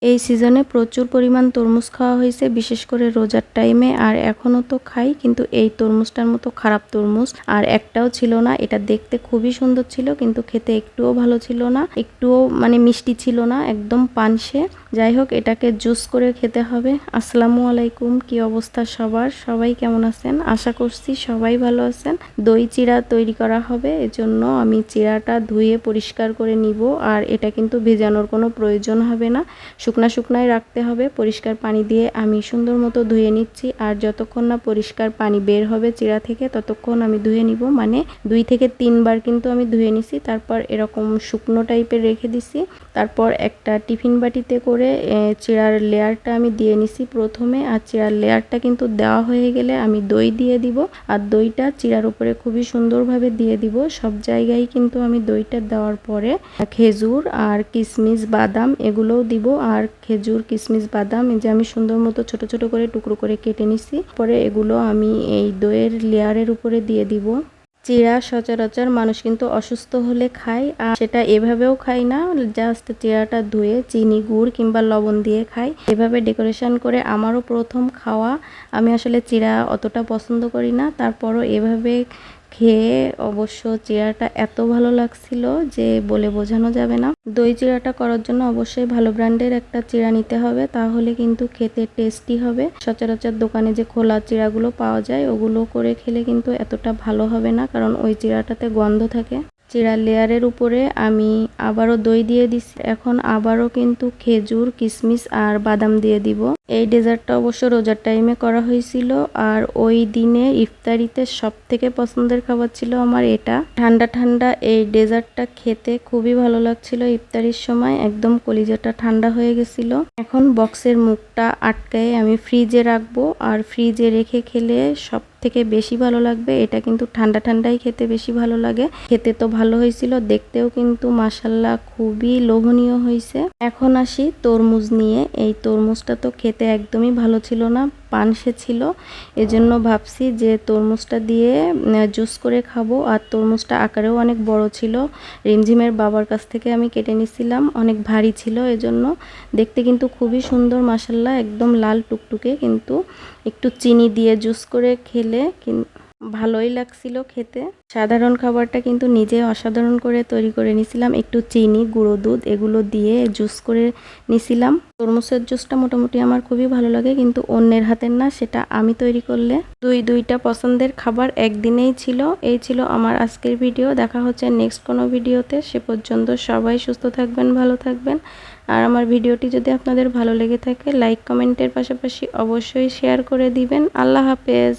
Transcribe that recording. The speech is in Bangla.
এই সিজনে প্রচুর পরিমাণ তরমুজ খাওয়া হয়েছে, বিশেষ করে রোজার টাইমে। আর এখনও তো খাই, কিন্তু এই তরমুজটার মতো খারাপ তরমুজ আর একটাও ছিল না। এটা দেখতে খুবই সুন্দর ছিল, কিন্তু খেতে একটুও ভালো ছিল না, একটুও মানে মিষ্টি ছিল না, একদম পানসে। যাই হোক, এটাকে জুস করে খেতে হবে। আসসালামু আলাইকুম, কি অবস্থা সবার? সবাই কেমন আছেন? আশা করছি সবাই ভালো আছেন। দই চিড়া তৈরি করা হবে, এজন্য আমি চিড়াটা ধুয়ে পরিষ্কার করে নিব। আর এটা কিন্তু ভেজানোর কোনো প্রয়োজন হবে না, শুকনায় রাখতে হবে। পরিষ্কার পানি দিয়ে আমি সুন্দর মতো ধুয়ে নিচ্ছি। আর যতক্ষণ না পরিষ্কার পানি বের হবে চিড়া থেকে, ততক্ষণ আমি ধুয়ে নিব। মানে 2 থেকে 3 বার কিন্তু আমি ধুয়ে নিছি। তারপর এরকম শুকনো টাইপের রেখে দিছি। তারপর একটা টিফিন বাটিতে করে চিড়ার লেয়ারটা আমি দিয়ে নিছি প্রথমে। আর চিড়ার লেয়ারটা কিন্তু দেওয়া হয়ে গেলে আমি দই দিয়ে দিব। আর দইটা চিড়ার উপরে খুবই সুন্দরভাবে দিয়ে দিব। সব জায়গায় কিন্তু আমি দইটা দেওয়ার পরে খেজুর আর কিশমিশ বাদাম এগুলোও দিব। আর খেজুর কিশমিশ বাদাম এই যে আমি সুন্দর মতো ছোট ছোট করে টুকরো করে কেটে নিছি। পরে এগুলো আমি এই দইয়ের লেয়ারের উপরে দিয়ে দিব। চিড়া সচরাচর মানুষ কিন্তু অসুস্থ হলে খায়, আর সেটা এভাবেও খাই না, জাস্ট চিড়াটা ধুয়ে চিনি গুড় কিংবা লবণ দিয়ে খাই। এভাবে ডেকোরেশন করে আমারও প্রথম খাওয়া। আমি আসলে চিড়া অতটা পছন্দ করি না, তারপরও এভাবে খেয়ে অবশ্য চিড়াটা এত ভালো লাগছিল যে বলে বোঝানো যাবে না। দই চিড়াটা করার জন্য অবশ্যই ভালো ব্র্যান্ডের একটা চিড়া নিতে হবে, তাহলে কিন্তু খেতে টেস্টি হবে। সচরাচর দোকানে যে খোলা চিড়াগুলো পাওয়া যায় ওগুলো করে খেলে কিন্তু এতটা ভালো হবে না, কারণ ওই চিড়াটাতে গন্ধ থাকে। চিড়ার লেয়ারের উপরে আমি আবারও দই দিয়ে দিছি। এখন আবারও কিন্তু খেজুর কিশমিশ আর বাদাম দিয়ে দিব। এই ডেজার্টটা অবশ্য রোজার টাইমে করা হয়েছিল, আর ওই দিনে ইফতারিতে সব থেকে পছন্দের খাবার ছিল আমার এটা। ঠান্ডা ঠান্ডা এই ডেজার্টটা খেতে খুবই ভালো লাগছিল। ইফতারির সময় একদম কলিজাটা ঠান্ডা হয়ে গেছিল। এখন বক্সের মুখটা আটকায়ে আমি ফ্রিজে রাখবো, আর ফ্রিজে রেখে খেলে সব থেকে বেশি ভালো লাগবে। এটা কিন্তু ঠান্ডা ঠান্ডাই খেতে বেশি ভালো লাগে। খেতে তো ভালো হয়েছিল, দেখতেও কিন্তু মাশাল্লাহ খুবই লোভনীয় হয়েছে। এখন আসি তরমুজ নিয়ে। এই তরমুজটা তো খেতে একদমই ভালো ছিল না, পানসে ছিল। এজন্য ভাবছি যে তরমুজটা দিয়ে জুস করে খাবো। আর তরমুজটা আকারেও অনেক বড় ছিল। রিমঝিমের বাবার কাছ থেকে আমি কেটে নিছিলাম, অনেক ভারী ছিল, এজন্য দেখতে কিন্তু খুবই সুন্দর মাশাল্লাহ, একদম লাল টুকটুকে। কিন্তু একটু চিনি দিয়ে জুস করে খেলে ভালোই লাগছিল খেতে। সাধারণ খাবারটা কিন্তু নিজে অসাধারণ করে তৈরি করে নিছিলাম। একটু চিনি গুঁড়ো দুধ এগুলো দিয়ে জুস করে নিছিলাম। তরমুজের জুসটা মোটামুটি আমার খুবই ভালো লাগে, কিন্তু অন্যের হাতের না, সেটা আমি তৈরি করলে। দুইটা পছন্দের খাবার একদিনেই ছিল। এই ছিল আমার আজকের ভিডিও। দেখা হচ্ছে নেক্সট কোনো ভিডিওতে। সে পর্যন্ত সবাই সুস্থ থাকবেন, ভালো থাকবেন। আর আমার ভিডিওটি যদি আপনাদের ভালো লেগে থাকে, লাইক কমেন্টের পাশাপাশি অবশ্যই শেয়ার করে দিবেন। আল্লাহ হাফেজ।